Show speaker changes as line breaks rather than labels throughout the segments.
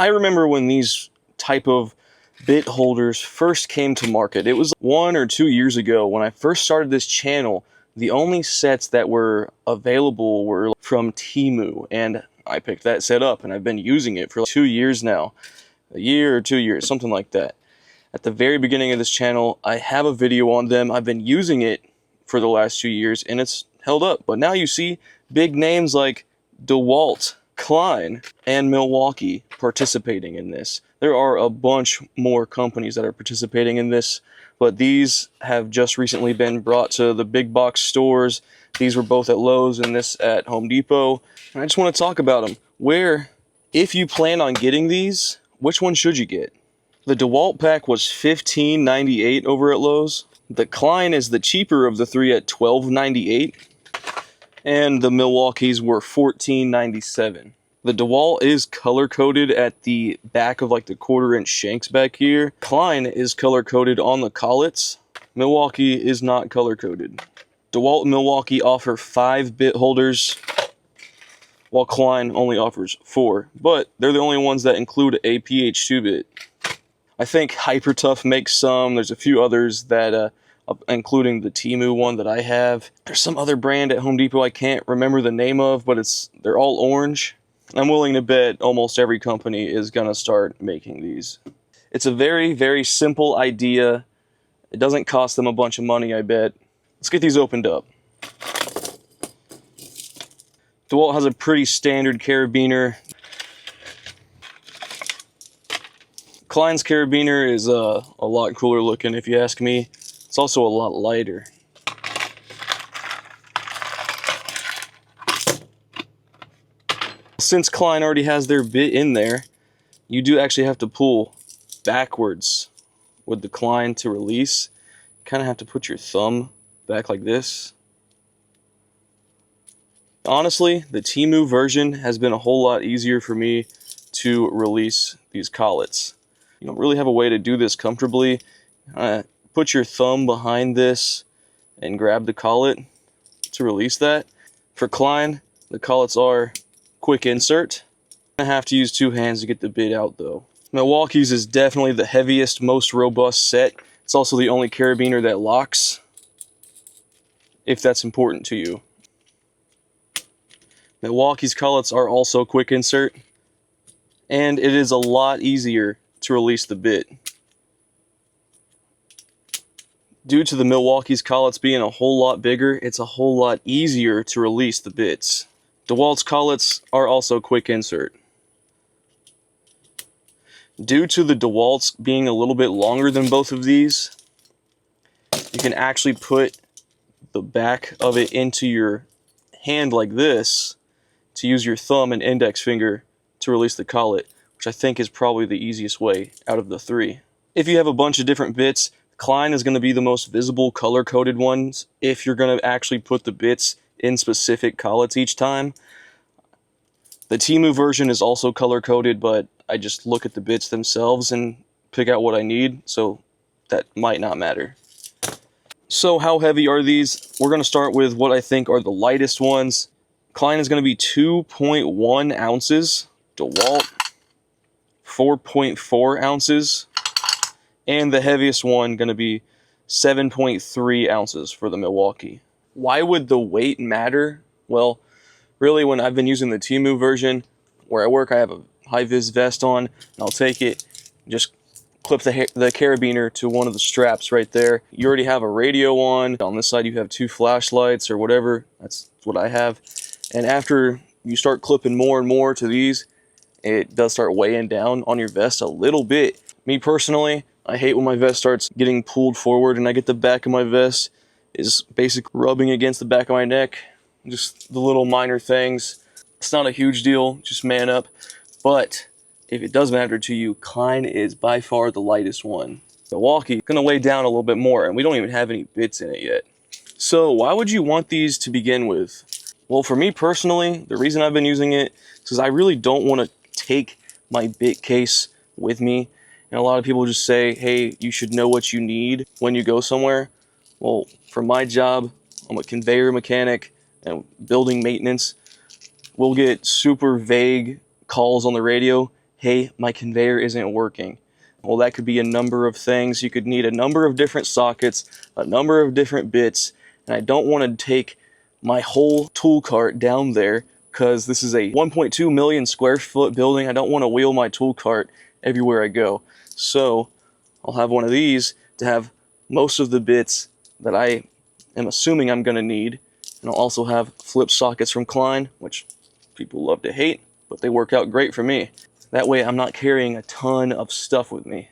I remember when these type of bit holders first came to market. It was 1 or 2 years ago when I first started this channel. The only sets that were available were from Temu, and I picked that set up and I've been using it for 2 years now. A year or 2 years, something like that. At the very beginning of this channel, I have a video on them. I've been using it for the last 2 years and it's held up. But now you see big names like DeWalt, Klein, and Milwaukee participating in this. There are a bunch more companies that are participating in this, but these have just recently been brought to the big box stores. These were both at Lowe's and this at Home Depot. And I just want to talk about them. If you plan on getting these, which one should you get? The DeWalt pack was $15.98 over at Lowe's. The Klein is the cheaper of the three at $12.98. And the Milwaukees were $14.97. The DeWalt is color-coded at the back of like the 1/4-inch shanks back here. Klein is color-coded on the collets. Milwaukee is not color-coded. DeWalt and Milwaukee offer 5 bit holders, while Klein only offers 4. But they're the only ones that include a PH2 bit. I think HyperTough makes some. There's a few others that, including the Temu one that I have. There's some other brand at Home Depot I can't remember the name of, but they're all orange. I'm willing to bet almost every company is going to start making these. It's a very, very simple idea. It doesn't cost them a bunch of money, I bet. Let's get these opened up. DeWalt has a pretty standard carabiner. Klein's carabiner is a lot cooler looking, if you ask me. It's also a lot lighter. Since Klein already has their bit in there, you do actually have to pull backwards with the Klein to release. You kind of have to put your thumb back like this. Honestly, the Temu version has been a whole lot easier for me to release these collets. You don't really have a way to do this comfortably. Put your thumb behind this and grab the collet to release that. For Klein, the collets are quick insert. I have to use 2 hands to get the bit out though. Milwaukee's is definitely the heaviest, most robust set. It's also the only carabiner that locks, if that's important to you. Milwaukee's collets are also quick insert, and it is a lot easier to release the bit. Due to the Milwaukee's collets being a whole lot bigger, it's a whole lot easier to release the bits. DeWalt's collets are also quick insert. Due to the DeWalt's being a little bit longer than both of these, you can actually put the back of it into your hand like this to use your thumb and index finger to release the collet, which I think is probably the easiest way out of the 3. If you have a bunch of different bits, Klein is going to be the most visible color-coded ones if you're going to actually put the bits in specific collets each time. The Temu version is also color-coded, but I just look at the bits themselves and pick out what I need, so that might not matter. So how heavy are these? We're going to start with what I think are the lightest ones. Klein is going to be 2.1 ounces. DeWalt, 4.4 ounces. And the heaviest one going to be 7.3 ounces for the Milwaukee. Why would the weight matter? Well, really when I've been using the Temu version, where I work I have a high-vis vest on, and I'll take it, just clip the carabiner to one of the straps right there. You already have a radio on. On this side you have 2 flashlights or whatever. That's what I have. And after you start clipping more and more to these, it does start weighing down on your vest a little bit. Me personally, I hate when my vest starts getting pulled forward and I get the back of my vest is basically rubbing against the back of my neck. Just the little minor things. It's not a huge deal, just man up. But if it does matter to you, Klein is by far the lightest one. Milwaukee is going to weigh down a little bit more, and we don't even have any bits in it yet. So why would you want these to begin with? Well, for me personally, the reason I've been using it is because I really don't want to take my bit case with me. And a lot of people just say, hey, you should know what you need when you go somewhere. Well, for my job, I'm a conveyor mechanic and building maintenance. We'll get super vague calls on the radio. hey, my conveyor isn't working. Well, that could be a number of things. You could need a number of different sockets, a number of different bits, and I don't want to take my whole tool cart down there because this is a 1.2 million square foot building. I don't want to wheel my tool cart everywhere I go. So I'll have one of these to have most of the bits that I am assuming I'm going to need. And I'll also have flip sockets from Klein, which people love to hate, but they work out great for me. That way I'm not carrying a ton of stuff with me.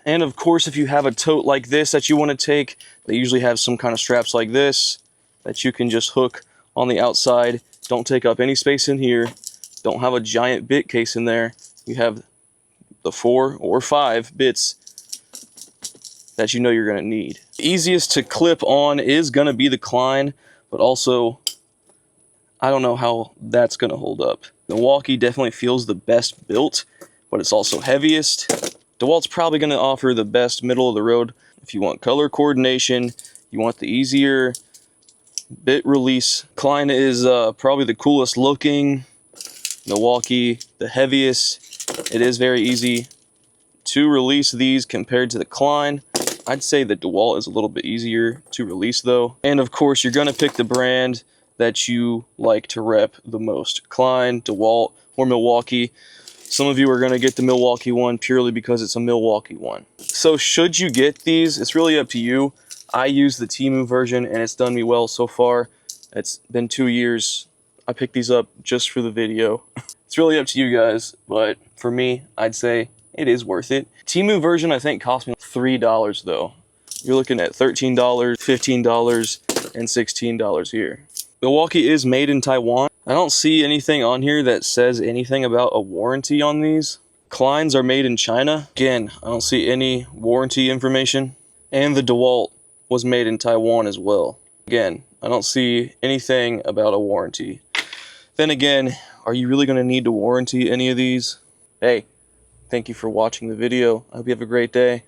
And of course, if you have a tote like this that you want to take, they usually have some kind of straps like this that you can just hook on the outside. Don't take up any space in here. Don't have a giant bit case in there. You have the 4 or 5 bits that you know you're going to need. The easiest to clip on is going to be the Klein, but also I don't know how that's going to hold up. Milwaukee definitely feels the best built, but it's also heaviest. DeWalt's probably going to offer the best middle of the road. If you want color coordination, you want the easier bit release. Klein is probably the coolest looking. Milwaukee, the heaviest. It is very easy to release these compared to the Klein. I'd say the DeWalt is a little bit easier to release though. And of course, you're going to pick the brand that you like to rep the most. Klein, DeWalt, or Milwaukee. Some of you are going to get the Milwaukee one purely because it's a Milwaukee one. So should you get these, it's really up to you. I use the Temu version and it's done me well so far. It's been 2 years. I picked these up just for the video. It's really up to you guys, but for me, I'd say it is worth it. Temu version I think cost me $3 though. You're looking at $13, $15, and $16 here. Milwaukee is made in Taiwan. I don't see anything on here that says anything about a warranty on these. Kleins are made in China. Again, I don't see any warranty information. And the DeWalt was made in Taiwan as well. Again, I don't see anything about a warranty. Then again, are you really going to need to warranty any of these? Hey, thank you for watching the video. I hope you have a great day.